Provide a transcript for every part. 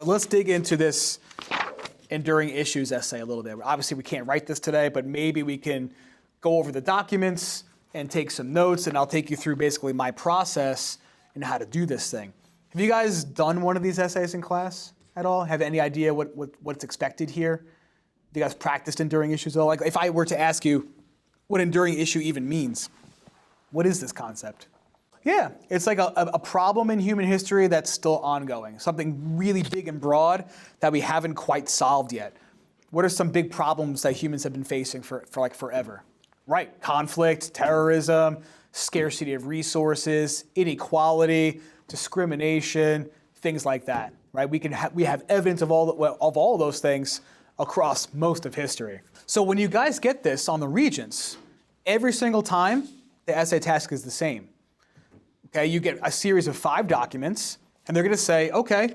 Let's dig into this enduring issues essay a little bit. Obviously, we can't write this today, but maybe we can go over the documents and take some notes, and I'll take you through basically my process and how to do this thing. Have you guys done one of these essays in class at all? Have any idea what's expected here? Have you guys practiced enduring issues at all? Like if I were to ask you what enduring issue even means, what is this concept? Yeah, it's like a problem in human history that's still ongoing, something really big and broad that we haven't quite solved yet. What are some big problems that humans have been facing for like forever? Right, conflict, terrorism, scarcity of resources, inequality, discrimination, things like that. Right, we have evidence of all those things across most of history. So when you guys get this on the Regents, every single time the essay task is the same. Okay, you get a series of 5 documents, and they're going to say, okay,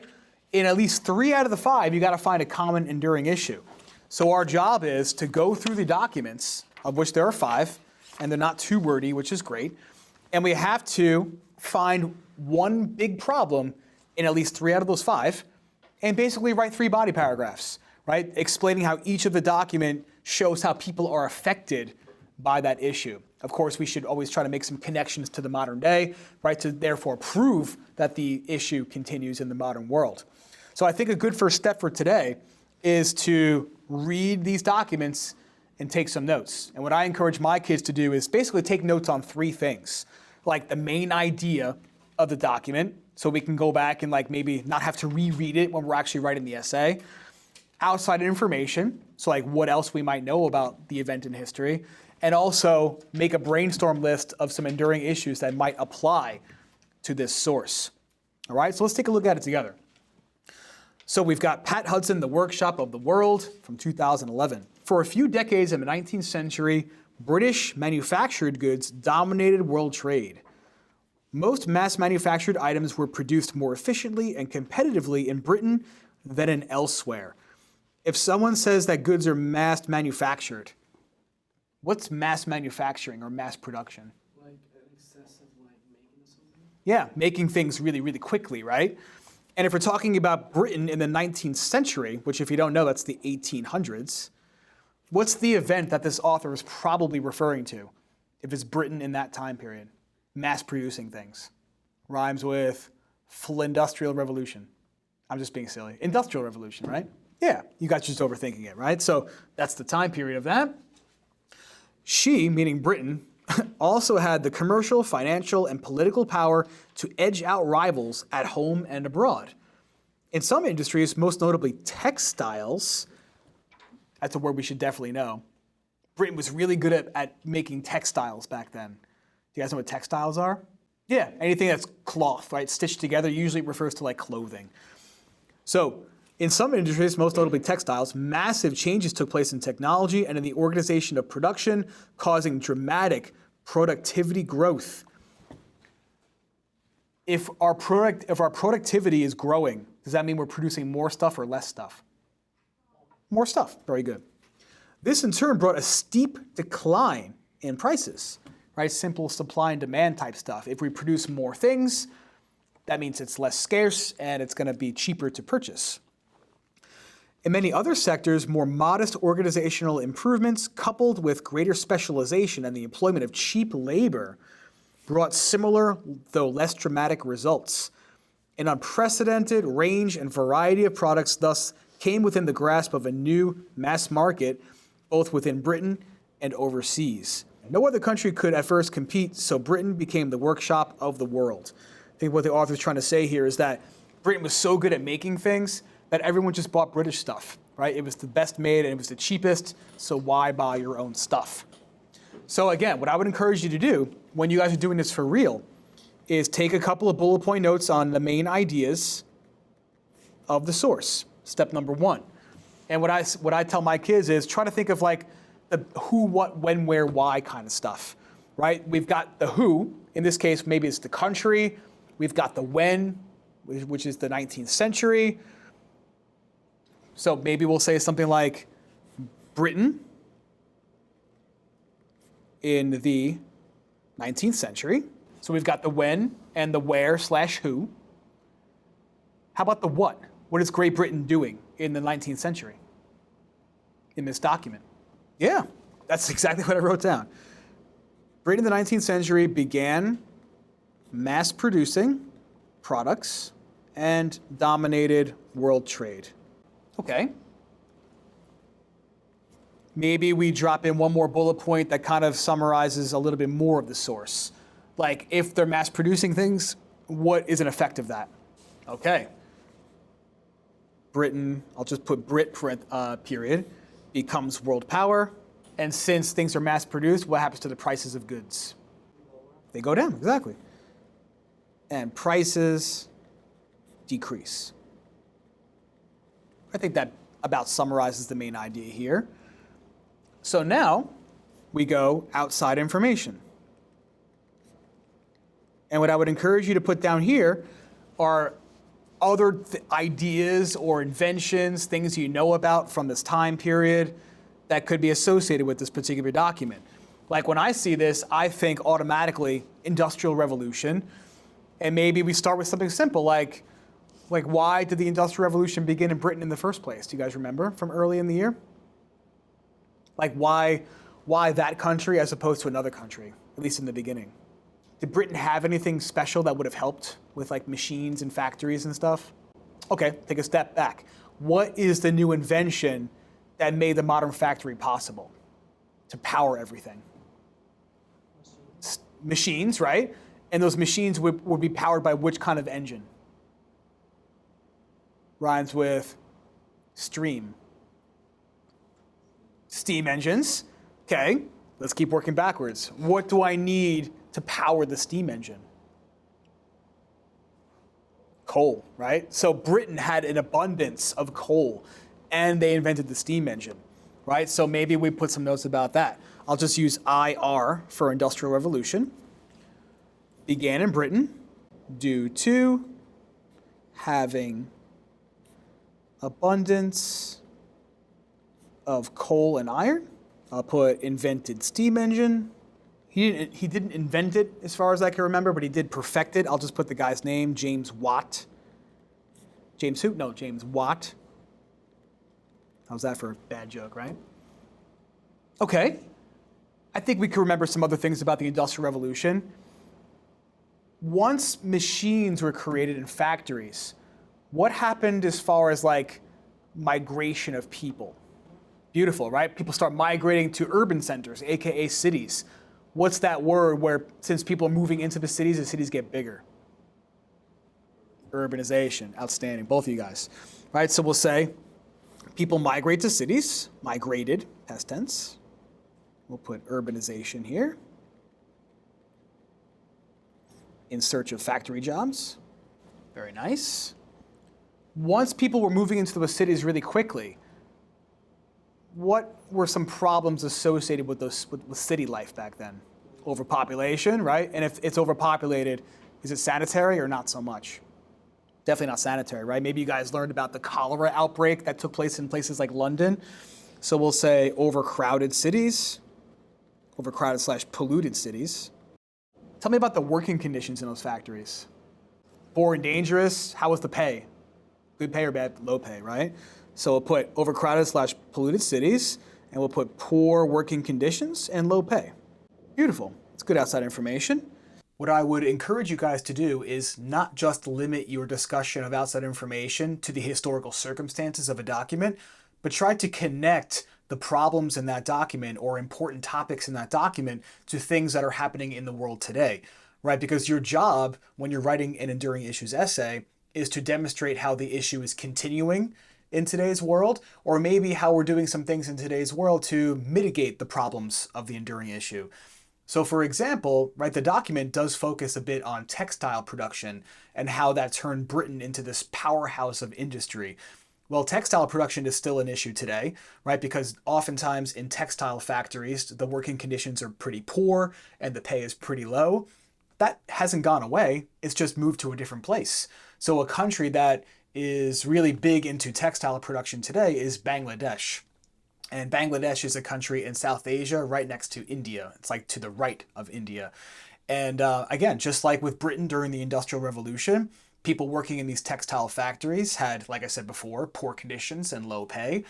in at least 3 out of the 5, you got to find a common enduring issue. So our job is to go through the documents, of which there are 5, and they're not too wordy, which is great, and we have to find one big problem in at least 3 out of those 5, and basically write 3 body paragraphs, right, explaining how each of the document shows how people are affected by that issue. Of course, we should always try to make some connections to the modern day, right, to therefore prove that the issue continues in the modern world. So I think a good first step for today is to read these documents and take some notes. And what I encourage my kids to do is basically take notes on 3 things, like the main idea of the document, so we can go back and like maybe not have to reread it when we're actually writing the essay. Outside information, so like what else we might know about the event in history, and also make a brainstorm list of some enduring issues that might apply to this source. All right, so let's take a look at it together. So we've got Pat Hudson, The Workshop of the World from 2011. For a few decades in the 19th century, British manufactured goods dominated world trade. Most mass manufactured items were produced more efficiently and competitively in Britain than in elsewhere. If someone says that goods are mass manufactured, what's mass manufacturing or mass production? Like an excess of like making something? Yeah, making things really, really quickly, right? And if we're talking about Britain in the 19th century, which if you don't know, that's the 1800s, what's the event that this author is probably referring to if it's Britain in that time period? Mass producing things. Rhymes with industrial revolution. I'm just being silly. Industrial revolution, right? Yeah, you guys are just overthinking it, right? So that's the time period of that. She, meaning Britain, also had the commercial, financial, and political power to edge out rivals at home and abroad. In some industries, most notably textiles, that's a word we should definitely know. Britain was really good at making textiles back then. Do you guys know what textiles are? Yeah, anything that's cloth, right, stitched together usually refers to like clothing. So in some industries, most notably textiles, massive changes took place in technology and in the organization of production, causing dramatic productivity growth. If our productivity is growing, does that mean we're producing more stuff or less stuff? More stuff, very good. This in turn brought a steep decline in prices, right? Simple supply and demand type stuff. If we produce more things, that means it's less scarce and it's going to be cheaper to purchase. In many other sectors, more modest organizational improvements coupled with greater specialization and the employment of cheap labor brought similar, though less dramatic results. An unprecedented range and variety of products thus came within the grasp of a new mass market, both within Britain and overseas. No other country could at first compete, so Britain became the workshop of the world. I think what the author's trying to say here is that Britain was so good at making things that everyone just bought British stuff, right? It was the best made and it was the cheapest, so why buy your own stuff? So again, what I would encourage you to do when you guys are doing this for real is take a couple of bullet point notes on the main ideas of the source, step number 1. And what I tell my kids is try to think of like the who, what, when, where, why kind of stuff, right? We've got the who, in this case, maybe it's the country. We've got the when, which is the 19th century. So maybe we'll say something like Britain in the 19th century. So we've got the when and the where/who. How about the what? What is Great Britain doing in the 19th century in this document? Yeah, that's exactly what I wrote down. Britain in the 19th century began mass producing products and dominated world trade. Okay. Maybe we drop in one more bullet point that kind of summarizes a little bit more of the source. Like, if they're mass producing things, what is an effect of that? Okay. Britain, I'll just put period, becomes world power. And since things are mass produced, what happens to the prices of goods? They go down, exactly. And prices decrease. I think that about summarizes the main idea here. So now we go outside information. And what I would encourage you to put down here are other ideas or inventions, things you know about from this time period that could be associated with this particular document. Like, when I see this, I think automatically Industrial Revolution, and maybe we start with something simple like why did the Industrial Revolution begin in Britain in the first place? Do you guys remember from early in the year? Like, why that country as opposed to another country, at least in the beginning? Did Britain have anything special that would have helped with like machines and factories and stuff? Okay, take a step back. What is the new invention that made the modern factory possible to power everything? Machines, right? And those machines would be powered by which kind of engine? Rhymes with stream. Steam engines. Okay, let's keep working backwards. What do I need to power the steam engine? Coal, right? So Britain had an abundance of coal, and they invented the steam engine, right? So maybe we put some notes about that. I'll just use IR for Industrial Revolution. Began in Britain due to having abundance of coal and iron. I'll put invented steam engine. He didn't invent it as far as I can remember, but he did perfect it. I'll just put the guy's name, James Watt. James who? No, James Watt. How's that for a bad joke, right? Okay. I think we can remember some other things about the Industrial Revolution. Once machines were created in factories, what happened as far as like migration of people? Beautiful, right? People start migrating to urban centers, AKA cities. What's that word where since people are moving into the cities get bigger? Urbanization. Outstanding, both of you guys. Right, so we'll say people migrate to cities, migrated, past tense. We'll put urbanization here. In search of factory jobs. Very nice. Once people were moving into the cities really quickly, what were some problems associated with with city life back then? Overpopulation, right? And if it's overpopulated, is it sanitary or not so much? Definitely not sanitary, right? Maybe you guys learned about the cholera outbreak that took place in places like London. So we'll say overcrowded cities, overcrowded/polluted cities. Tell me about the working conditions in those factories. Boring, dangerous. How was the pay? Good pay or bad? Low pay, right? So we'll put overcrowded/polluted cities, and we'll put poor working conditions and low pay. Beautiful. It's good outside information. What I would encourage you guys to do is not just limit your discussion of outside information to the historical circumstances of a document, but try to connect the problems in that document or important topics in that document to things that are happening in the world today, right? Because your job when you're writing an enduring issues essay is to demonstrate how the issue is continuing in today's world, or maybe how we're doing some things in today's world to mitigate the problems of the enduring issue. So for example, right, the document does focus a bit on textile production and how that turned Britain into this powerhouse of industry. Well, textile production is still an issue today, right? Because oftentimes in textile factories, the working conditions are pretty poor and the pay is pretty low. That hasn't gone away. It's just moved to a different place. So a country that is really big into textile production today is Bangladesh. And Bangladesh is a country in South Asia right next to India. It's like to the right of India. And again, just like with Britain during the Industrial Revolution, People working in these textile factories had, like I said before, poor conditions and low pay.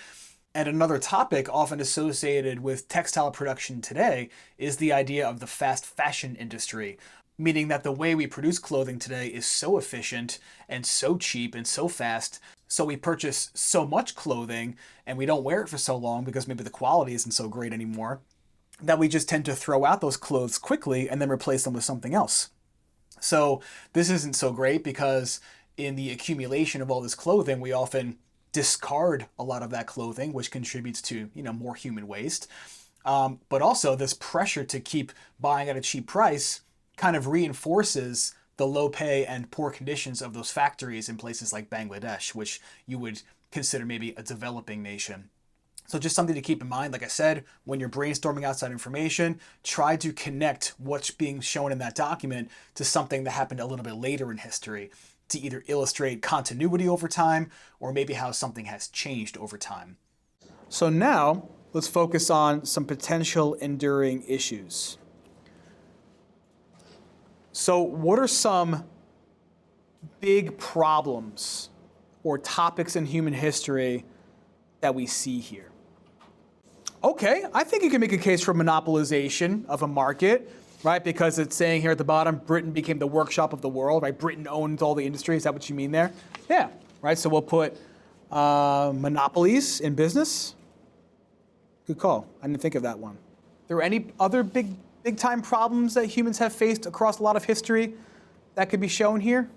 And another topic often associated with textile production today is the idea of the fast fashion industry, meaning that the way we produce clothing today is so efficient and so cheap and so fast. So we purchase so much clothing and we don't wear it for so long because maybe the quality isn't so great anymore, that we just tend to throw out those clothes quickly and then replace them with something else. So this isn't so great because in the accumulation of all this clothing, we often discard a lot of that clothing, which contributes to, more human waste. But also this pressure to keep buying at a cheap price kind of reinforces the low pay and poor conditions of those factories in places like Bangladesh, which you would consider maybe a developing nation. So just something to keep in mind. Like I said, when you're brainstorming outside information, try to connect what's being shown in that document to something that happened a little bit later in history to either illustrate continuity over time or maybe how something has changed over time. So now let's focus on some potential enduring issues. So what are some big problems or topics in human history that we see here? Okay, I think you can make a case for monopolization of a market, right? Because it's saying here at the bottom, Britain became the workshop of the world, right? Britain owns all the industry. Is that what you mean there? Yeah, right? So we'll put monopolies in business. Good call. I didn't think of that one. Are there any other big time problems that humans have faced across a lot of history that could be shown here?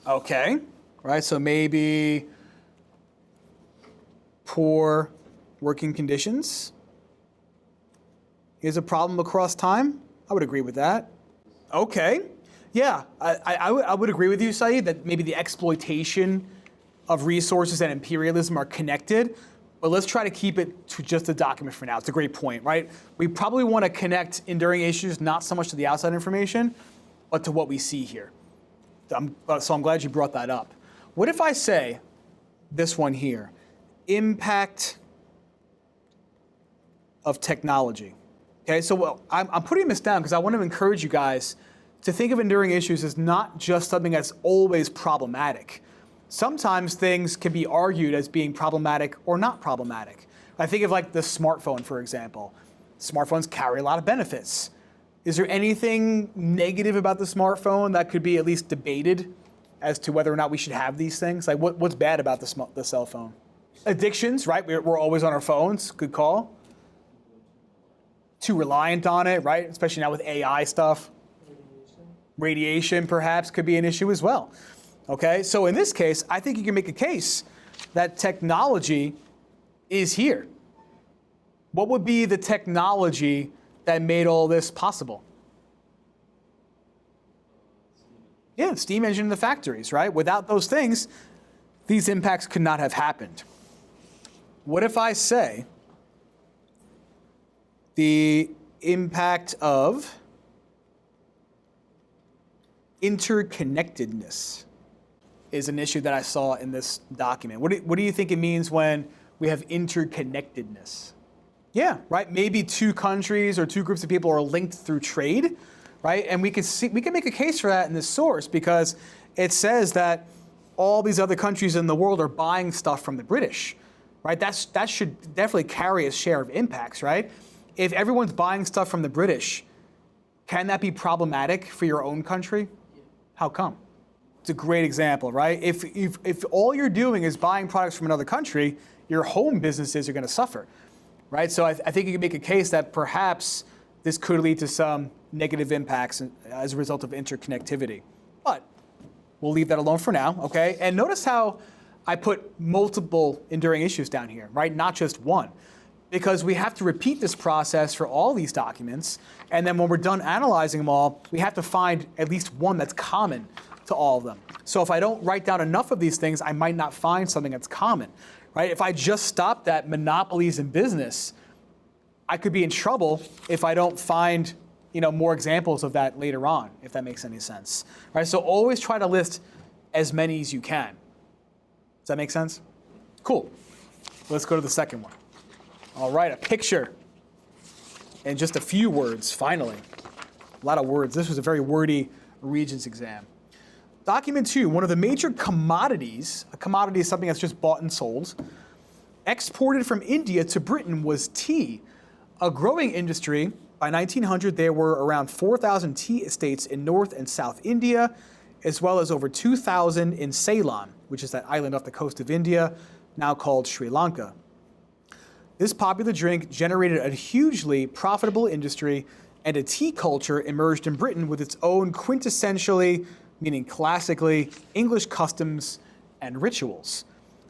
Okay, right? So maybe poor working conditions is a problem across time. I would agree with that. Okay, yeah, I would agree with you, Saeed, that maybe the exploitation of resources and imperialism are connected, but let's try to keep it to just a document for now. It's a great point, right? We probably want to connect enduring issues not so much to the outside information, but to what we see here. So I'm glad you brought that up. What if I say this one here, impact of technology? Okay, so I'm putting this down because I want to encourage you guys to think of enduring issues as not just something that's always problematic. Sometimes things can be argued as being problematic or not problematic. I think of like the smartphone, for example. Smartphones carry a lot of benefits. Is there anything negative about the smartphone that could be at least debated as to whether or not we should have these things? Like what's bad about the cell phone? Addictions, right? We're always on our phones. Good call. Too reliant on it, right? Especially now with AI stuff. Radiation perhaps could be an issue as well. Okay, so in this case, I think you can make a case that technology is here. What would be the technology that made all this possible? Yeah, steam engine in the factories, right? Without those things, these impacts could not have happened. What if I say the impact of interconnectedness is an issue that I saw in this document. What do you think it means when we have interconnectedness? Yeah, right. Maybe two countries or two groups of people are linked through trade, right? And we can make a case for that in this source because it says that all these other countries in the world are buying stuff from the British, right? That should definitely carry a share of impacts, right? If everyone's buying stuff from the British, can that be problematic for your own country? How come? It's a great example, right? If all you're doing is buying products from another country, your home businesses are going to suffer, right? So I think you can make a case that perhaps this could lead to some negative impacts as a result of interconnectivity. But we'll leave that alone for now, okay? And notice how I put multiple enduring issues down here, right? Not just one. Because we have to repeat this process for all these documents, and then when we're done analyzing them all, we have to find at least one that's common to all of them. So if I don't write down enough of these things, I might not find something that's common, right? If I just stopped at monopolies in business, I could be in trouble if I don't find, more examples of that later on, if that makes any sense, right? So always try to list as many as you can. Does that make sense? Cool. Let's go to the second one. All right, a picture and just a few words, finally. A lot of words. This was a very wordy Regents exam. Document 2, one of the major commodities, a commodity is something that's just bought and sold, exported from India to Britain was tea, a growing industry. By 1900, there were around 4,000 tea estates in North and South India, as well as over 2,000 in Ceylon, which is that island off the coast of India, now called Sri Lanka. This popular drink generated a hugely profitable industry, and a tea culture emerged in Britain with its own quintessentially, meaning classically, English customs and rituals.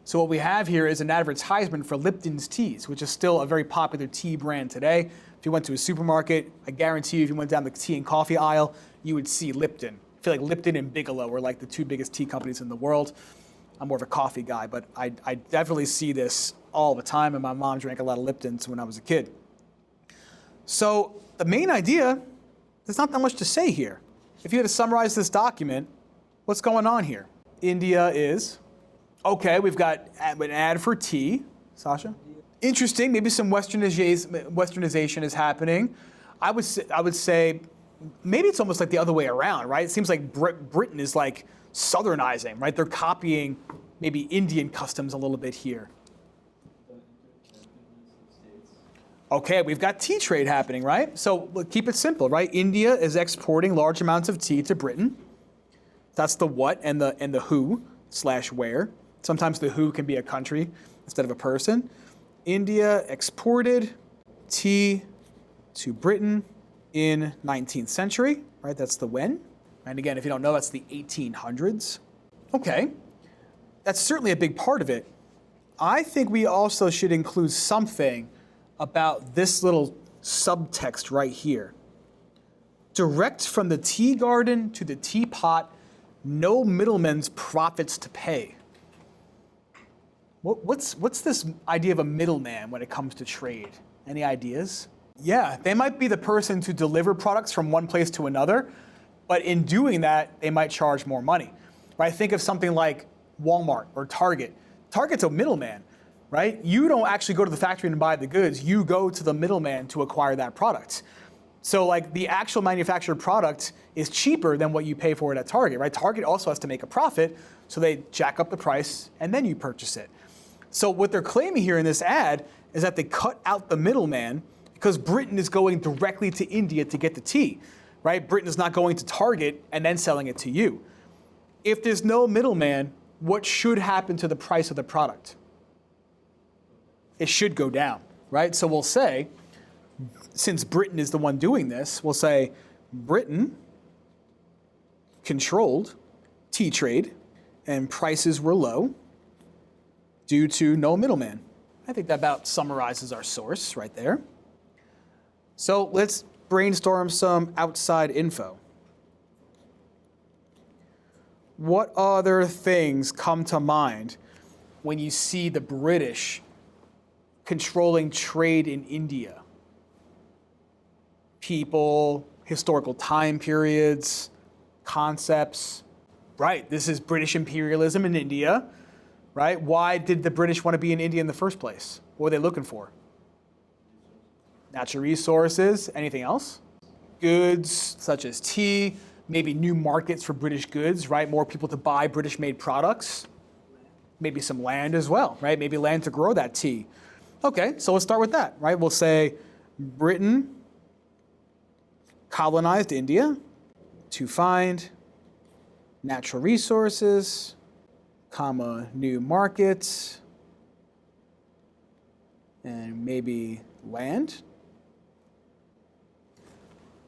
So what we have here is an advertisement for Lipton's teas, which is still a very popular tea brand today. If you went to a supermarket, I guarantee you if you went down the tea and coffee aisle, you would see Lipton. I feel like Lipton and Bigelow are like the two biggest tea companies in the world. I'm more of a coffee guy, but I definitely see this all the time, and my mom drank a lot of Liptons when I was a kid. So the main idea, there's not that much to say here. If you had to summarize this document, what's going on here? India is, okay, we've got an ad for tea. Sasha? Interesting, maybe some westernization is happening. I would say maybe it's almost like the other way around, right? It seems like Britain is like southernizing, right? They're copying maybe Indian customs a little bit here. Okay, we've got tea trade happening, right? So keep it simple, right? India is exporting large amounts of tea to Britain. That's the what and the who/where. Sometimes the who can be a country instead of a person. India exported tea to Britain in 19th century, right? That's the when. And again, if you don't know, that's the 1800s. Okay, that's certainly a big part of it. I think we also should include something about this little subtext right here. Direct from the tea garden to the teapot, no middlemen's profits to pay. What's this idea of a middleman when it comes to trade? Any ideas? Yeah, they might be the person to deliver products from one place to another, but in doing that, they might charge more money. Right? Think of something like Walmart or Target. Target's a middleman, right? You don't actually go to the factory and buy the goods. You go to the middleman to acquire that product. So like the actual manufactured product is cheaper than what you pay for it at Target, right? Target also has to make a profit, so they jack up the price and then you purchase it. So what they're claiming here in this ad is that they cut out the middleman because Britain is going directly to India to get the tea, right? Britain is not going to Target and then selling it to you. If there's no middleman, what should happen to the price of the product? It should go down, right? So we'll say, since Britain is the one doing this, we'll say Britain controlled tea trade and prices were low due to no middleman. I think that about summarizes our source right there. So let's brainstorm some outside info. What other things come to mind when you see the British controlling trade in India? People, historical time periods, concepts. Right, this is British imperialism in India, right? Why did the British want to be in India in the first place? What were they looking for? Natural resources. Anything else? Goods such as tea, maybe new markets for British goods, right? More people to buy British-made products. Maybe some land as well, right? Maybe land to grow that tea. Okay, so let's start with that, right? We'll say Britain colonized India to find natural resources, comma, new markets, and maybe land.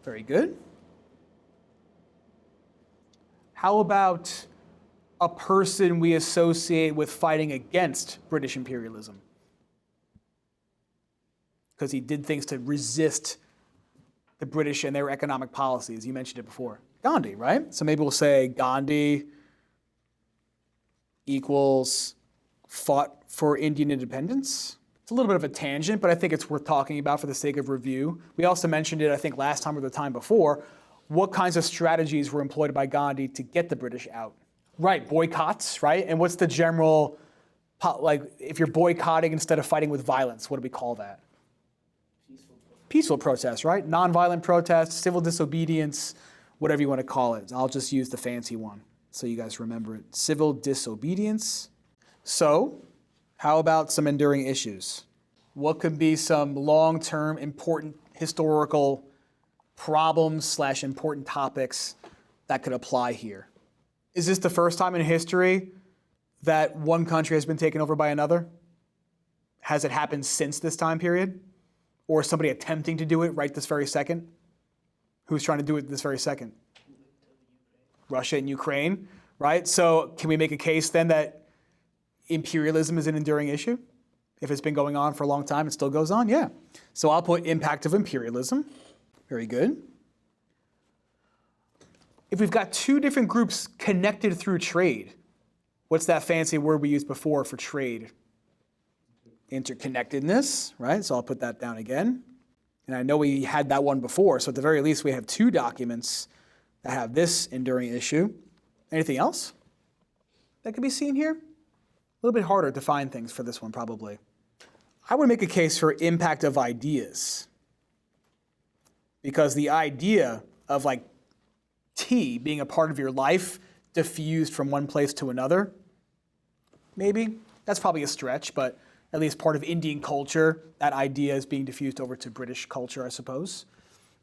Very good. How about a person we associate with fighting against British imperialism? Because he did things to resist the British and their economic policies. You mentioned it before. Gandhi, right? So maybe we'll say Gandhi equals fought for Indian independence. It's a little bit of a tangent, but I think it's worth talking about for the sake of review. We also mentioned it, I think, last time or the time before. What kinds of strategies were employed by Gandhi to get the British out? Right, boycotts, right? And what's the general, like, if you're boycotting instead of fighting with violence, what do we call that? Peaceful protests, right? Nonviolent protests, civil disobedience, whatever you want to call it. I'll just use the fancy one. So you guys remember it. Civil disobedience. So how about some enduring issues? What could be some long-term important historical problems / important topics that could apply here? Is this the first time in history that one country has been taken over by another? Has it happened since this time period? Or is somebody attempting to do it right this very second? Who's trying to do it this very second? Russia and Ukraine, right? So can we make a case then that imperialism is an enduring issue? If it's been going on for a long time, it still goes on? Yeah. So I'll put impact of imperialism. Very good. If we've got two different groups connected through trade, what's that fancy word we used before for trade? Interconnectedness, right? So I'll put that down again. And I know we had that one before, so at the very least we have two documents that have this enduring issue. Anything else that could be seen here? A little bit harder to find things for this one, probably. I would make a case for impact of ideas. Because the idea of like tea being a part of your life diffused from one place to another, maybe. That's probably a stretch, but at least part of Indian culture, that idea is being diffused over to British culture, I suppose.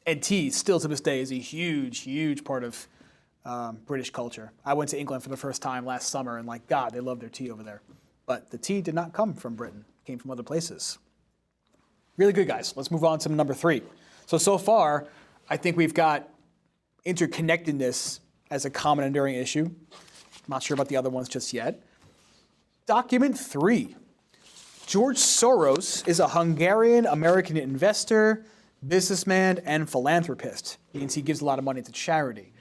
And tea, still to this day, is a huge, huge part of British culture. I went to England for the first time last summer, and like, God, they love their tea over there. But the tea did not come from Britain. It came from other places. Really good, guys. Let's move on to number 3. So far, I think we've got interconnectedness as a common enduring issue. I'm not sure about the other ones just yet. Document 3. George Soros is a Hungarian-American investor, businessman, and philanthropist. Means he gives a lot of money to charity.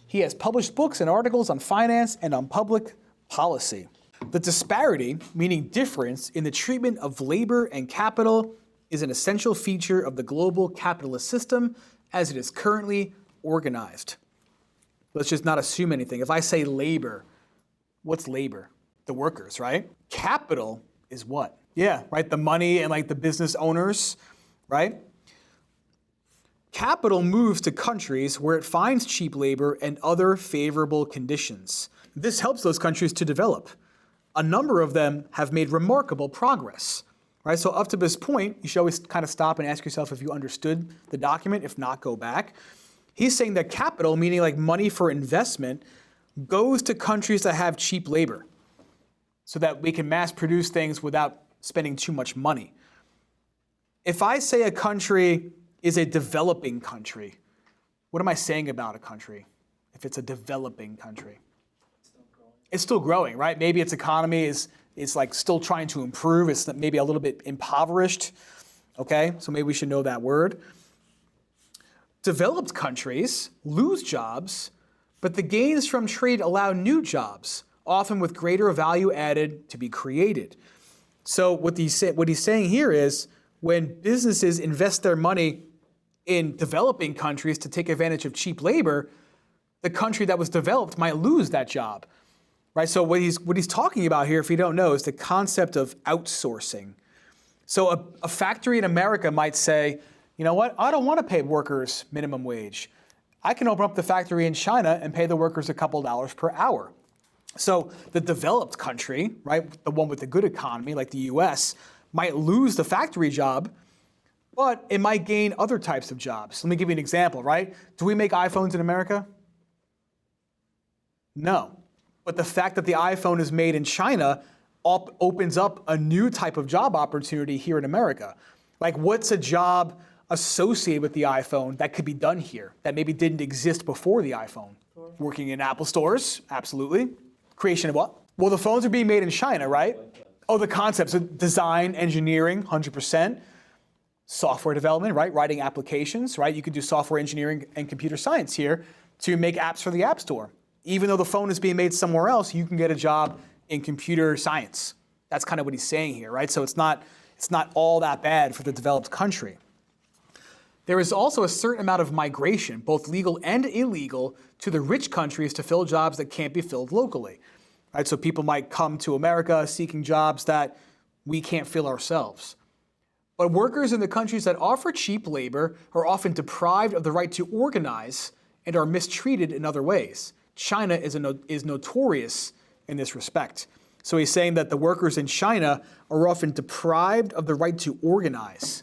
He has published books and articles on finance and on public policy. The disparity, meaning difference, in the treatment of labor and capital is an essential feature of the global capitalist system as it is currently organized. Let's just not assume anything. If I say labor, what's labor? The workers, right? Capital is what? Yeah, right, the money and like the business owners, right? Capital moves to countries where it finds cheap labor and other favorable conditions. This helps those countries to develop. A number of them have made remarkable progress, right? So up to this point, you should always kind of stop and ask yourself if you understood the document. If not, go back. He's saying that capital, meaning like money for investment, goes to countries that have cheap labor so that we can mass produce things without spending too much money. If I say a country is a developing country, what am I saying about a country if it's a developing country? It's still growing, right? Maybe its economy is like still trying to improve. It's maybe a little bit impoverished, okay? So maybe we should know that word. Developed countries lose jobs, but the gains from trade allow new jobs, often with greater value added, to be created. So what he's saying here is when businesses invest their money in developing countries to take advantage of cheap labor, the country that was developed might lose that job. Right, so what he's talking about here, if you don't know, is the concept of outsourcing. So a factory in America might say, you know what, I don't want to pay workers minimum wage. I can open up the factory in China and pay the workers a couple dollars per hour. So the developed country, right, the one with the good economy like the US, might lose the factory job, but it might gain other types of jobs. Let me give you an example, right? Do we make iPhones in America? No. But the fact that the iPhone is made in China opens up a new type of job opportunity here in America. Like, what's a job associated with the iPhone that could be done here that maybe didn't exist before the iPhone? Working in Apple stores, absolutely. Creation of what? Well, the phones are being made in China, right? Oh, the concepts of design, engineering, 100%. Software development, right? Writing applications, right? You could do software engineering and computer science here to make apps for the App Store. Even though the phone is being made somewhere else, you can get a job in computer science. That's kind of what he's saying here, right? So it's not all that bad for the developed country. There is also a certain amount of migration, both legal and illegal, to the rich countries to fill jobs that can't be filled locally. Right? So people might come to America seeking jobs that we can't fill ourselves. But workers in the countries that offer cheap labor are often deprived of the right to organize and are mistreated in other ways. China is notorious in this respect. So he's saying that the workers in China are often deprived of the right to organize.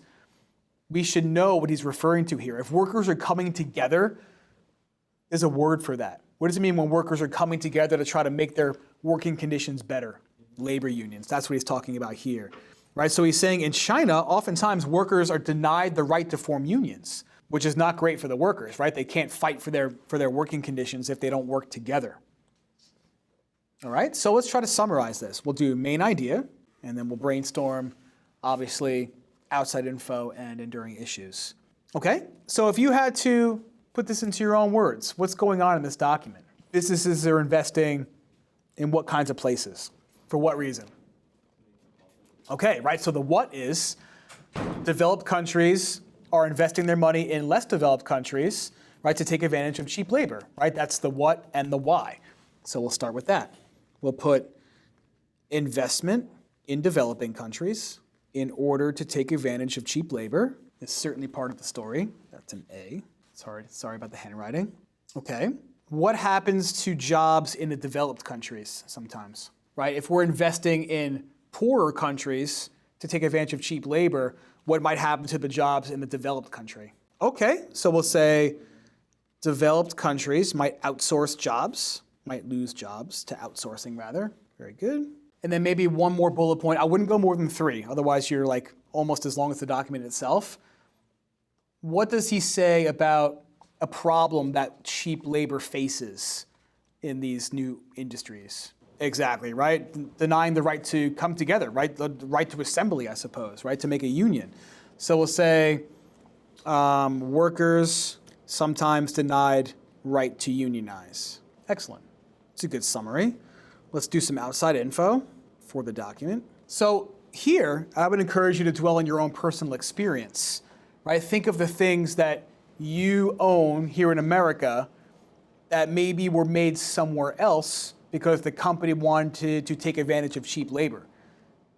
We should know what he's referring to here. If workers are coming together, there's a word for that. What does it mean when workers are coming together to try to make their working conditions better? Labor unions. That's what he's talking about here. Right? So he's saying in China, oftentimes workers are denied the right to form unions, which is not great for the workers, right? They can't fight for their working conditions if they don't work together. All right, so let's try to summarize this. We'll do main idea, and then we'll brainstorm, obviously, outside info and enduring issues. Okay, so if you had to put this into your own words, what's going on in this document? Businesses are investing in what kinds of places? For what reason? Okay, right, so the what is developed countries are investing their money in less developed countries, right, to take advantage of cheap labor, right? That's the what and the why. So we'll start with that. We'll put investment in developing countries in order to take advantage of cheap labor. It's certainly part of the story. That's an A. Sorry about the handwriting. Okay. What happens to jobs in the developed countries sometimes, right? If we're investing in poorer countries to take advantage of cheap labor, what might happen to the jobs in the developed country? Okay, so we'll say developed countries might outsource jobs, might lose jobs to outsourcing rather. Very good. And then maybe one more bullet point. I wouldn't go more than 3, otherwise you're like almost as long as the document itself. What does he say about a problem that cheap labor faces in these new industries? Exactly, right? Denying the right to come together, right? The right to assembly, I suppose, right? To make a union. So we'll say workers sometimes denied right to unionize. Excellent. It's a good summary. Let's do some outside info for the document. So here, I would encourage you to dwell on your own personal experience, right? Think of the things that you own here in America that maybe were made somewhere else because the company wanted to take advantage of cheap labor.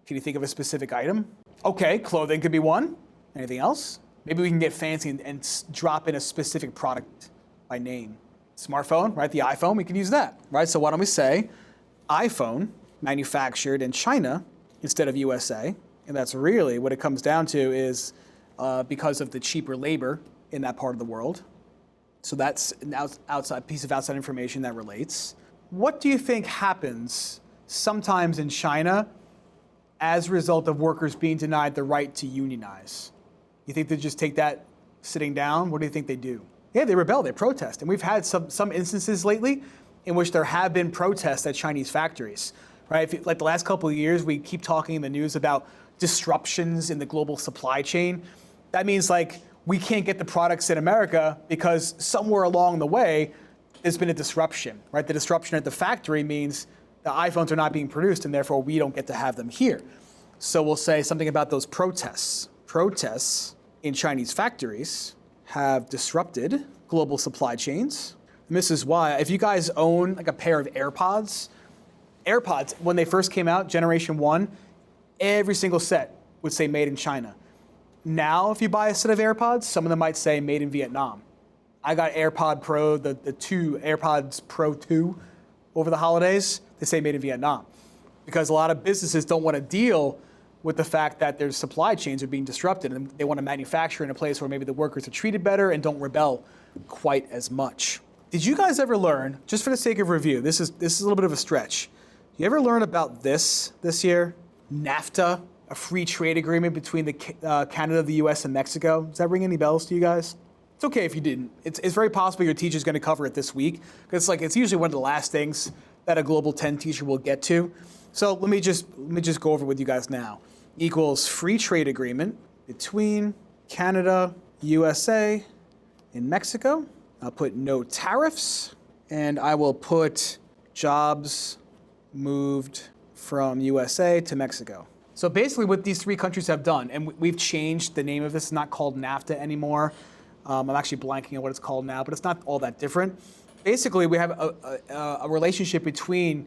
Can you think of a specific item? Okay, clothing could be one. Anything else? Maybe we can get fancy and drop in a specific product by name. Smartphone, right? The iPhone, we can use that, right? So why don't we say iPhone manufactured in China instead of USA? And that's really what it comes down to is because of the cheaper labor in that part of the world. So that's an piece of outside information that relates. What do you think happens sometimes in China as a result of workers being denied the right to unionize? You think they just take that sitting down? What do you think they do? Yeah, they rebel, they protest. And we've had some instances lately in which there have been protests at Chinese factories, right? Like the last couple of years, we keep talking in the news about disruptions in the global supply chain. That means like we can't get the products in America because somewhere along the way, there's been a disruption, right? The disruption at the factory means the iPhones are not being produced and therefore we don't get to have them here. So we'll say something about those protests. Protests in Chinese factories have disrupted global supply chains. And this is why, if you guys own like a pair of AirPods, when they first came out, generation 1, every single set would say made in China. Now, if you buy a set of AirPods, some of them might say made in Vietnam. I got AirPod Pro, the AirPods Pro 2 over the holidays. They say made in Vietnam because a lot of businesses don't want to deal with the fact that their supply chains are being disrupted and they want to manufacture in a place where maybe the workers are treated better and don't rebel quite as much. Did you guys ever learn, just for the sake of review, this is a little bit of a stretch. You ever learn about this year? NAFTA, a free trade agreement between Canada, the US, and Mexico. Does that ring any bells to you guys? It's okay if you didn't. It's very possible your teacher's going to cover it this week because it's usually one of the last things that a Global 10 teacher will get to. So let me just go over it with you guys now. Equals free trade agreement between Canada, USA, and Mexico. I'll put no tariffs, and I will put jobs moved from USA to Mexico. So basically what these 3 countries have done, and we've changed the name of this, it's not called NAFTA anymore. I'm actually blanking on what it's called now, but it's not all that different. Basically, we have a relationship between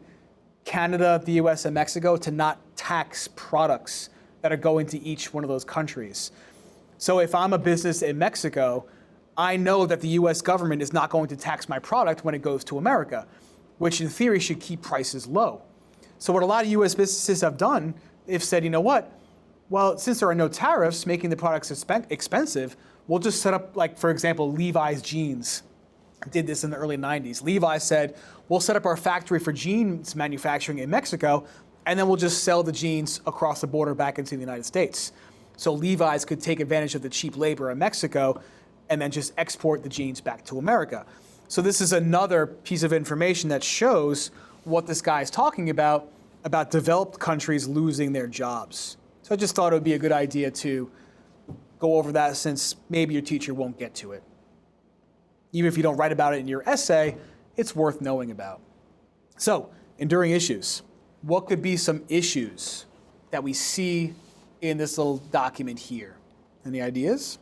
Canada, the US, and Mexico to not tax products that are going to each one of those countries. So if I'm a business in Mexico, I know that the US government is not going to tax my product when it goes to America, which in theory should keep prices low. So what a lot of US businesses have done, they've said, you know what? Well, since there are no tariffs making the products expensive, we'll just set up, like, for example, Levi's jeans did this in the early 90s. Levi said, we'll set up our factory for jeans manufacturing in Mexico, and then we'll just sell the jeans across the border back into the United States. So Levi's could take advantage of the cheap labor in Mexico and then just export the jeans back to America. So this is another piece of information that shows what this guy is talking about developed countries losing their jobs. So I just thought it would be a good idea to go over that, since maybe your teacher won't get to it. Even if you don't write about it in your essay, it's worth knowing about. So, enduring issues. What could be some issues that we see in this little document here? Any ideas?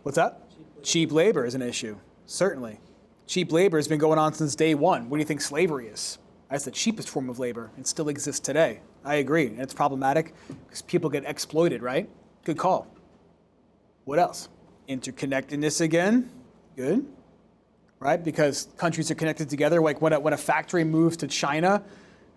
What's that? Cheap labor is an issue, certainly. Cheap labor has been going on since day one. What do you think slavery is? That's the cheapest form of labor and still exists today. I agree, and it's problematic because people get exploited, right? Good call. What else? Interconnectedness again, good, right? Because countries are connected together. Like when a factory moves to China,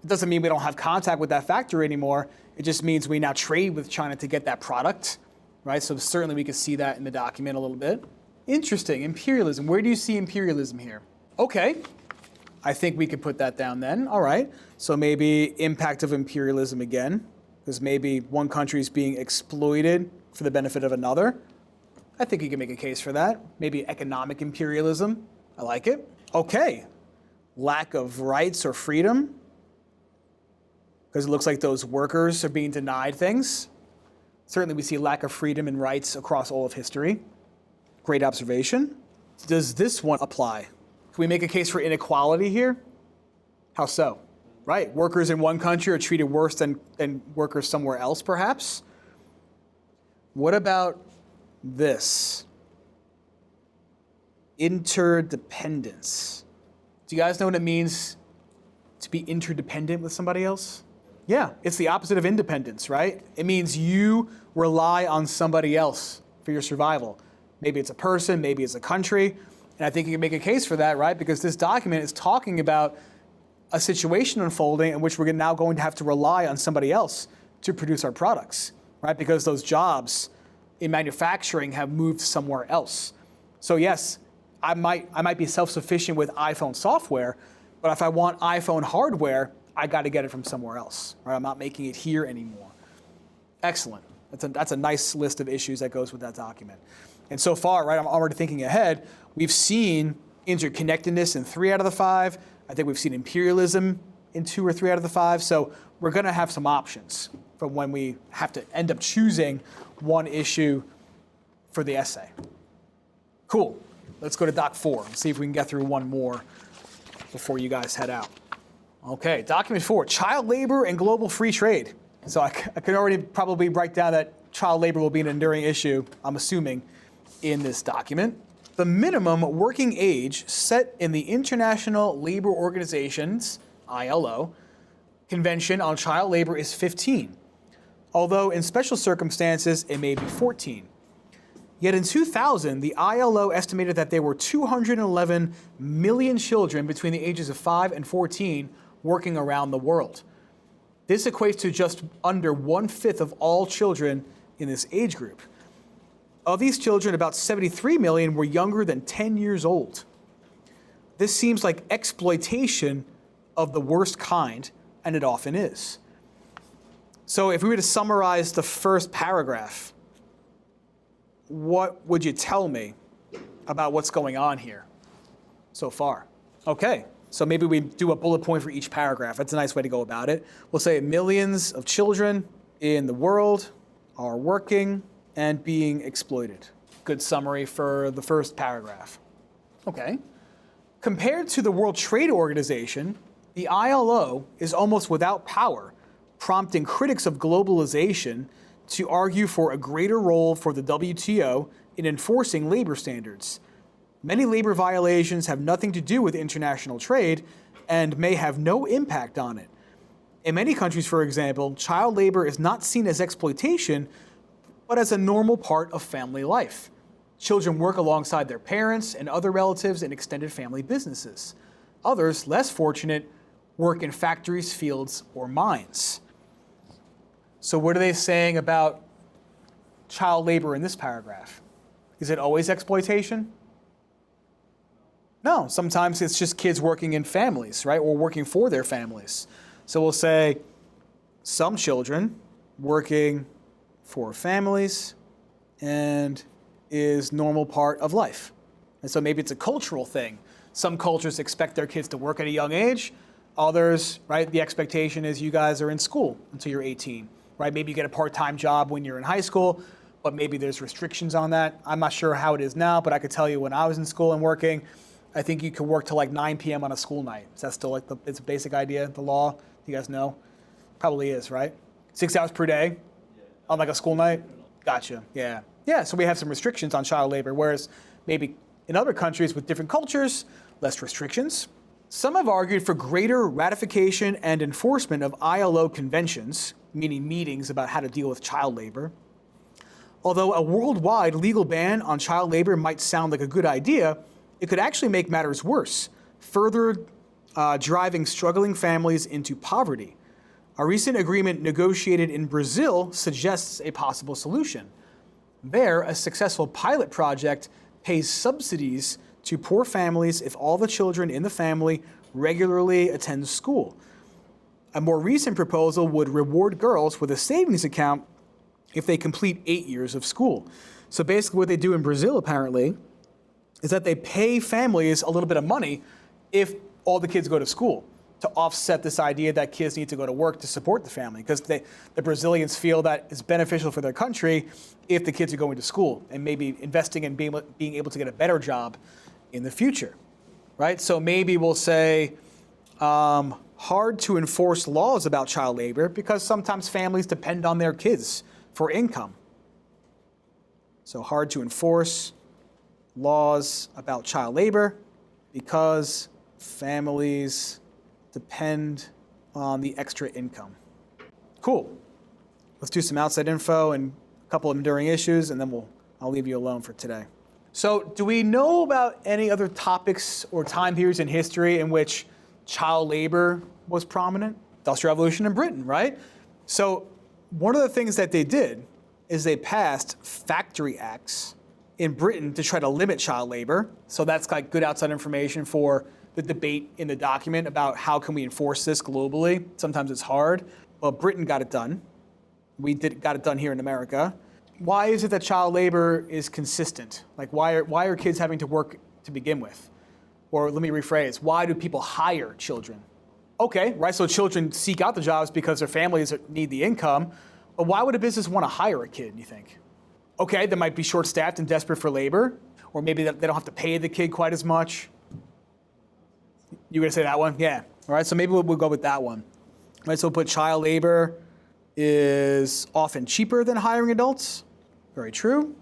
it doesn't mean we don't have contact with that factory anymore. It just means we now trade with China to get that product, right? So certainly we can see that in the document a little bit. Interesting, imperialism. Where do you see imperialism here? Okay, I think we could put that down then. All right, so maybe impact of imperialism again, because maybe one country is being exploited for the benefit of another. I think you can make a case for that. Maybe economic imperialism. I like it. Okay, lack of rights or freedom, because it looks like those workers are being denied things. Certainly we see lack of freedom and rights across all of history. Great observation. Does this one apply? Can we make a case for inequality here? How so? Right, workers in one country are treated worse than workers somewhere else, perhaps? What about this? Interdependence. Do you guys know what it means to be interdependent with somebody else? Yeah, it's the opposite of independence, right? It means you rely on somebody else for your survival. Maybe it's a person, maybe it's a country. And I think you can make a case for that, right? Because this document is talking about a situation unfolding in which we're now going to have to rely on somebody else to produce our products, right? Because those jobs in manufacturing have moved somewhere else. So yes, I might be self-sufficient with iPhone software, but if I want iPhone hardware, I got to get it from somewhere else, right? I'm not making it here anymore. Excellent. That's a nice list of issues that goes with that document. And so far, right, I'm already thinking ahead, we've seen interconnectedness in 3 out of the 5. I think we've seen imperialism in 2 or 3 out of the 5. So we're going to have some options for when we have to end up choosing one issue for the essay. Cool. Let's go to Doc 4 and see if we can get through one more before you guys head out. Okay, document 4, child labor and global free trade. So I can already probably write down that child labor will be an enduring issue, I'm assuming, in this document. The minimum working age set in the International Labor Organization's, ILO, Convention on Child Labor is 15, although in special circumstances it may be 14. Yet in 2000, the ILO estimated that there were 211 million children between the ages of 5 and 14 working around the world. This equates to just under 1/5 of all children in this age group. Of these children, about 73 million were younger than 10 years old. This seems like exploitation of the worst kind, and it often is. So if we were to summarize the first paragraph, what would you tell me about what's going on here so far? Okay, so maybe we do a bullet point for each paragraph. That's a nice way to go about it. We'll say millions of children in the world are working and being exploited. Good summary for the first paragraph. Okay. Compared to the World Trade Organization, the ILO is almost without power, prompting critics of globalization to argue for a greater role for the WTO in enforcing labor standards. Many labor violations have nothing to do with international trade and may have no impact on it. In many countries, for example, child labor is not seen as exploitation, but as a normal part of family life. Children work alongside their parents and other relatives in extended family businesses. Others, less fortunate, work in factories, fields, or mines. So what are they saying about child labor in this paragraph? Is it always exploitation? No, sometimes it's just kids working in families, right? Or working for their families. So we'll say some children working for families and is normal part of life. And so maybe it's a cultural thing. Some cultures expect their kids to work at a young age. Others, right, the expectation is you guys are in school until you're 18, right? Maybe you get a part-time job when you're in high school, but maybe there's restrictions on that. I'm not sure how it is now, but I could tell you when I was in school and working, I think you could work till like 9 p.m. on a school night. Is that still like it's a basic idea, the law? You guys know? Probably is, right? 6 hours per day on like a school night? Gotcha, yeah. Yeah, so we have some restrictions on child labor, whereas maybe in other countries with different cultures, less restrictions. Some have argued for greater ratification and enforcement of ILO conventions, meaning meetings about how to deal with child labor. Although a worldwide legal ban on child labor might sound like a good idea, it could actually make matters worse, further driving struggling families into poverty. A recent agreement negotiated in Brazil suggests a possible solution. There, a successful pilot project pays subsidies to poor families if all the children in the family regularly attend school. A more recent proposal would reward girls with a savings account if they complete 8 years of school. So basically what they do in Brazil, apparently, is that they pay families a little bit of money if all the kids go to school to offset this idea that kids need to go to work to support the family, because the Brazilians feel that it's beneficial for their country if the kids are going to school and maybe investing in being able to get a better job in the future, right? So maybe we'll say hard to enforce laws about child labor because sometimes families depend on their kids for income. So hard to enforce laws about child labor because families depend on the extra income. Cool. Let's do some outside info and a couple of enduring issues, and then I'll leave you alone for today. So do we know about any other topics or time periods in history in which child labor was prominent? Industrial Revolution in Britain, right? So one of the things that they did is they passed factory acts in Britain to try to limit child labor. So that's like good outside information for the debate in the document about how can we enforce this globally. Sometimes it's hard, but Britain got it done. We got it done here in America. Why is it that child labor is consistent? Like why are kids having to work to begin with? Or let me rephrase, why do people hire children? Okay, right, so children seek out the jobs because their families need the income, but why would a business want to hire a kid, you think? Okay, they might be short-staffed and desperate for labor, or maybe they don't have to pay the kid quite as much. You gonna say that one? Yeah. All right, so maybe we'll go with that one. All right, so we'll put child labor is often cheaper than hiring adults. Very true.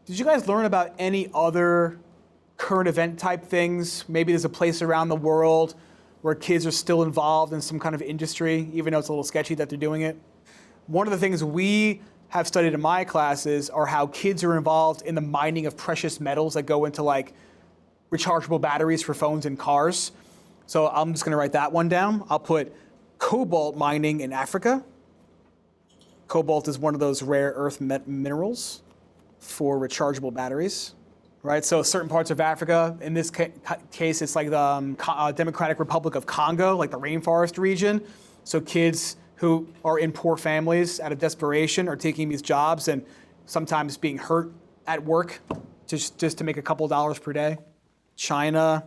Did you guys learn about any other current event type things? Maybe there's a place around the world where kids are still involved in some kind of industry, even though it's a little sketchy that they're doing it. One of the things we have studied in my classes are how kids are involved in the mining of precious metals that go into like rechargeable batteries for phones and cars. So I'm just gonna write that one down. I'll put cobalt mining in Africa. Cobalt is one of those rare earth minerals for rechargeable batteries, right? So certain parts of Africa, in this case, it's like the Democratic Republic of Congo, like the rainforest region. So kids who are in poor families out of desperation are taking these jobs and sometimes being hurt at work just to make a couple dollars per day. China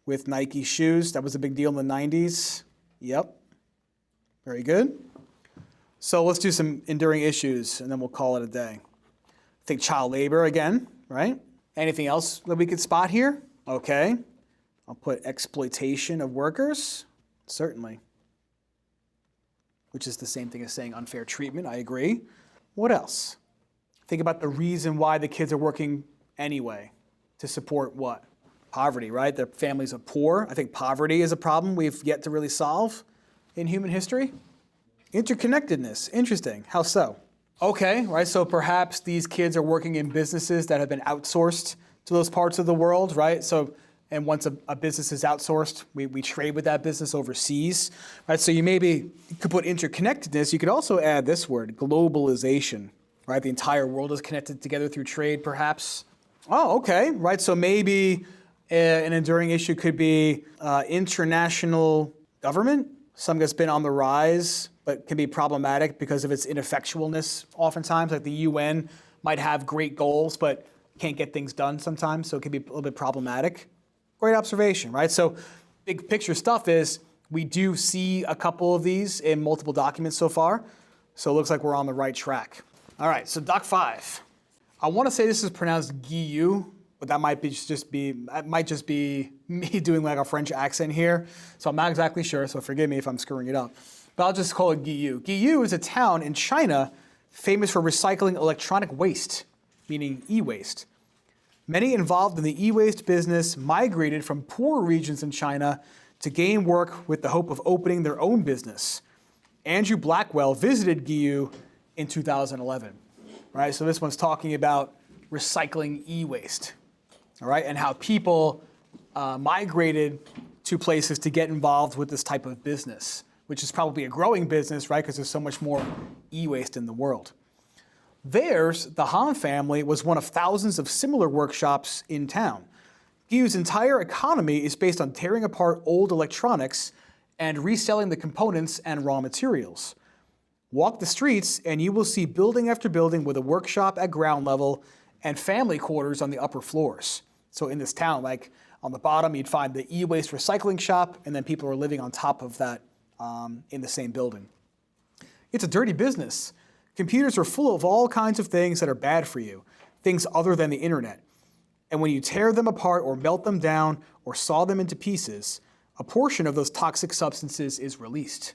with Nike shoes, that was a big deal in the 90s. Yep, very good. So let's do some enduring issues and then we'll call it a day. I think child labor again, right? Anything else that we could spot here? Okay, I'll put exploitation of workers, certainly. Which is the same thing as saying unfair treatment, I agree. What else? Think about the reason why the kids are working anyway, to support what? Poverty, right? Their families are poor. I think poverty is a problem we've yet to really solve in human history. Interconnectedness, interesting. How so? Okay, right, so perhaps these kids are working in businesses that have been outsourced to those parts of the world, right? So, and once a business is outsourced, we trade with that business overseas, right? So you could put interconnectedness. You could also add this word, globalization, right? The entire world is connected together through trade, perhaps. Oh, okay, right, so maybe an enduring issue could be international government, something that's been on the rise, but can be problematic because of its ineffectualness oftentimes. Like the UN might have great goals, but can't get things done sometimes, so it can be a little bit problematic. Great observation, right? So big picture stuff is we do see a couple of these in multiple documents so far, so it looks like we're on the right track. All right, so Doc 5. I want to say this is pronounced Guillou, but that might just be me doing like a French accent here, so I'm not exactly sure, so forgive me if I'm screwing it up. But I'll just call it Guillou. Guillou is a town in China famous for recycling electronic waste, meaning e-waste. Many involved in the e-waste business migrated from poor regions in China to gain work with the hope of opening their own business. Andrew Blackwell visited Guillou in 2011, right? So this one's talking about recycling e-waste, all right? And how people migrated to places to get involved with this type of business, which is probably a growing business, right? Because there's so much more e-waste in the world. Theirs, the Han family, was one of thousands of similar workshops in town. Guillou's entire economy is based on tearing apart old electronics and reselling the components and raw materials. Walk the streets and you will see building after building with a workshop at ground level and family quarters on the upper floors. So in this town, like on the bottom, you'd find the e-waste recycling shop, and then people are living on top of that in the same building. It's a dirty business. Computers are full of all kinds of things that are bad for you, things other than the internet. And when you tear them apart or melt them down or saw them into pieces, a portion of those toxic substances is released.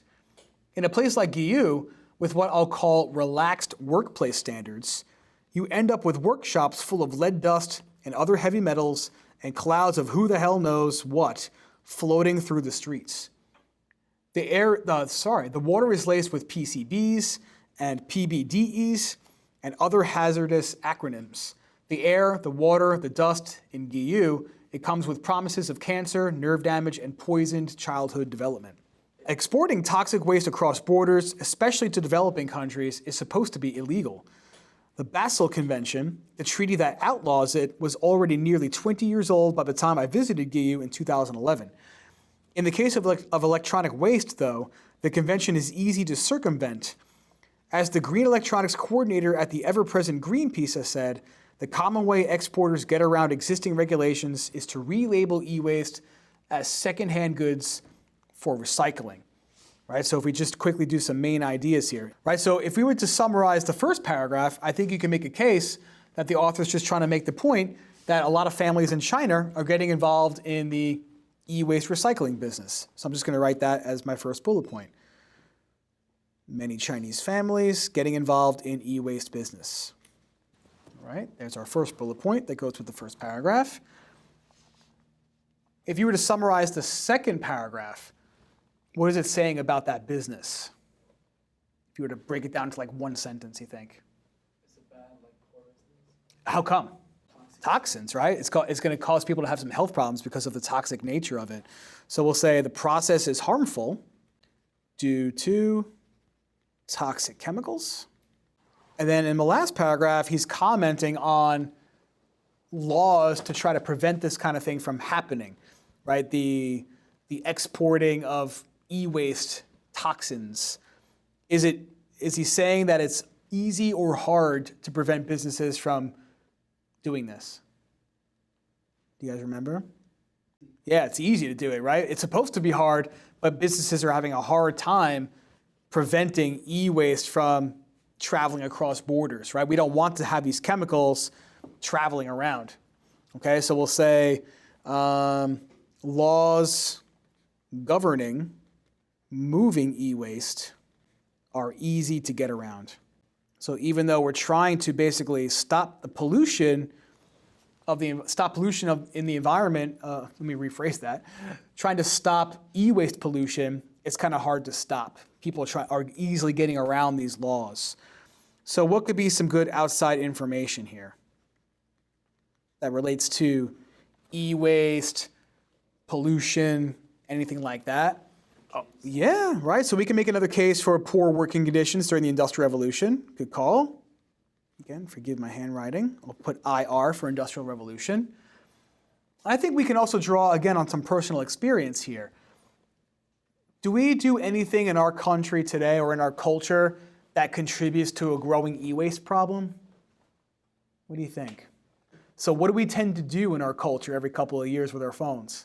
In a place like Guillou, with what I'll call relaxed workplace standards, you end up with workshops full of lead dust and other heavy metals and clouds of who the hell knows what floating through the streets. The water is laced with PCBs and PBDEs and other hazardous acronyms. The air, the water, the dust in Guillou, it comes with promises of cancer, nerve damage, and poisoned childhood development. Exporting toxic waste across borders, especially to developing countries, is supposed to be illegal. The Basel Convention, the treaty that outlaws it, was already nearly 20 years old by the time I visited Guillou in 2011. In the case of electronic waste, though, the convention is easy to circumvent. As the Green Electronics Coordinator at the ever-present Greenpeace has said, the common way exporters get around existing regulations is to relabel e-waste as secondhand goods for recycling, right? So if we just quickly do some main ideas here, right? So if we were to summarize the first paragraph, I think you can make a case that the author's just trying to make the point that a lot of families in China are getting involved in the e-waste recycling business. So I'm just going to write that as my first bullet point. Many Chinese families getting involved in e-waste business. All right, there's our first bullet point that goes with the first paragraph. If you were to summarize the second paragraph, what is it saying about that business? If you were to break it down to like one sentence, you think? Is it bad, like poisonous? How come? Toxins, right? It's going to cause people to have some health problems because of the toxic nature of it. So we'll say the process is harmful due to toxic chemicals. And then in the last paragraph, he's commenting on laws to try to prevent this kind of thing from happening, right? The exporting of e-waste toxins. Is he saying that it's easy or hard to prevent businesses from doing this? Do you guys remember? Yeah, it's easy to do it, right? It's supposed to be hard, but businesses are having a hard time preventing e-waste from traveling across borders, right? We don't want to have these chemicals traveling around. Okay, so we'll say laws governing moving e-waste are easy to get around. So even though we're trying to basically stop the pollution in the environment, let me rephrase that, trying to stop e-waste pollution, it's kind of hard to stop. People are easily getting around these laws. So what could be some good outside information here that relates to e-waste, pollution, anything like that? Oh, yeah, right. So we can make another case for poor working conditions during the Industrial Revolution. Good call. Again, forgive my handwriting. I'll put IR for Industrial Revolution. I think we can also draw, again, on some personal experience here. Do we do anything in our country today or in our culture that contributes to a growing e-waste problem? What do you think? So what do we tend to do in our culture every couple of years with our phones?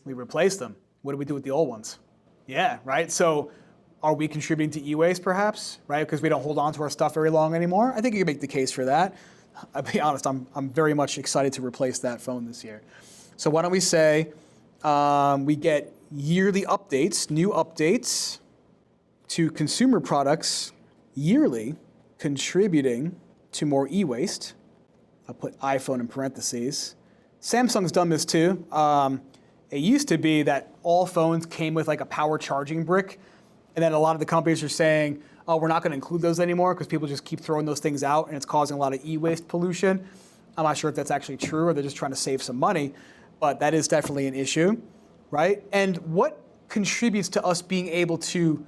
We replace them. What do we do with the old ones? Yeah, right? So are we contributing to e-waste perhaps, right? Because we don't hold on to our stuff very long anymore? I think you can make the case for that. I'll be honest, I'm very much excited to replace that phone this year. So why don't we say we get yearly updates, new updates to consumer products yearly, contributing to more e-waste. I'll put iPhone in parentheses. Samsung's done this too. It used to be that all phones came with like a power charging brick, and then a lot of the companies are saying, oh, we're not going to include those anymore because people just keep throwing those things out and it's causing a lot of e-waste pollution. I'm not sure if that's actually true or they're just trying to save some money, but that is definitely an issue, right? And what contributes to us being able to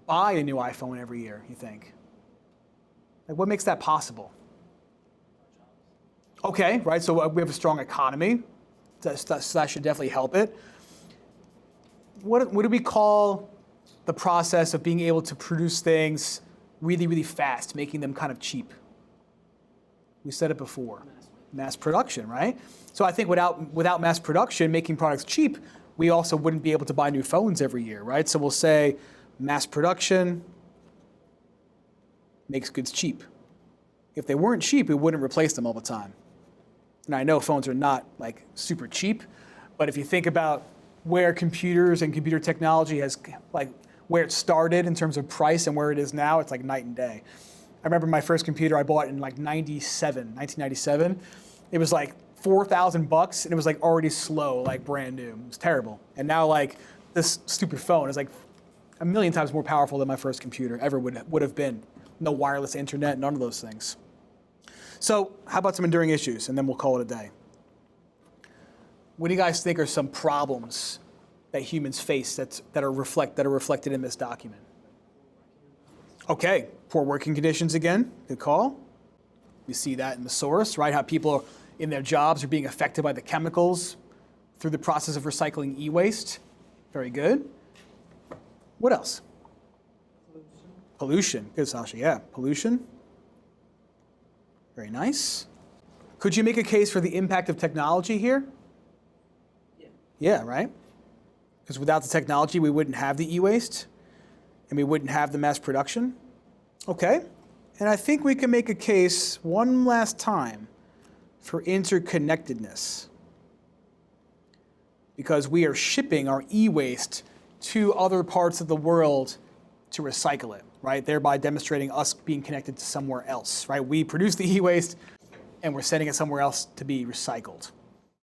buy a new iPhone every year, you think? Like, what makes that possible? Okay, right, so we have a strong economy. So that should definitely help it. What do we call the process of being able to produce things really, really fast, making them kind of cheap? We said it before. Mass production, right? So I think without mass production, making products cheap, we also wouldn't be able to buy new phones every year, right? So we'll say mass production makes goods cheap. If they weren't cheap, we wouldn't replace them all the time. Now I know phones are not like super cheap, but if you think about where computers and computer technology has, like where it started in terms of price and where it is now, it's like night and day. I remember my first computer I bought in like 1997. It was like $4,000 and it was like already slow, like brand new. It was terrible. And now like this stupid phone is like a million times more powerful than my first computer ever would have been. No wireless internet, none of those things. So how about some enduring issues, and then we'll call it a day. What do you guys think are some problems that humans face that are reflected in this document? Okay, poor working conditions again, good call. We see that in the source, right? How people in their jobs are being affected by the chemicals through the process of recycling e-waste. Very good. What else? Pollution. Good, Sasha. Yeah, pollution. Very nice. Could you make a case for the impact of technology here? Yeah. Yeah, right? Because without the technology, we wouldn't have the e-waste, and we wouldn't have the mass production. Okay. And I think we can make a case one last time for interconnectedness. Because we are shipping our e-waste to other parts of the world to recycle it, right? Thereby demonstrating us being connected to somewhere else, right? We produce the e-waste and we're sending it somewhere else to be recycled.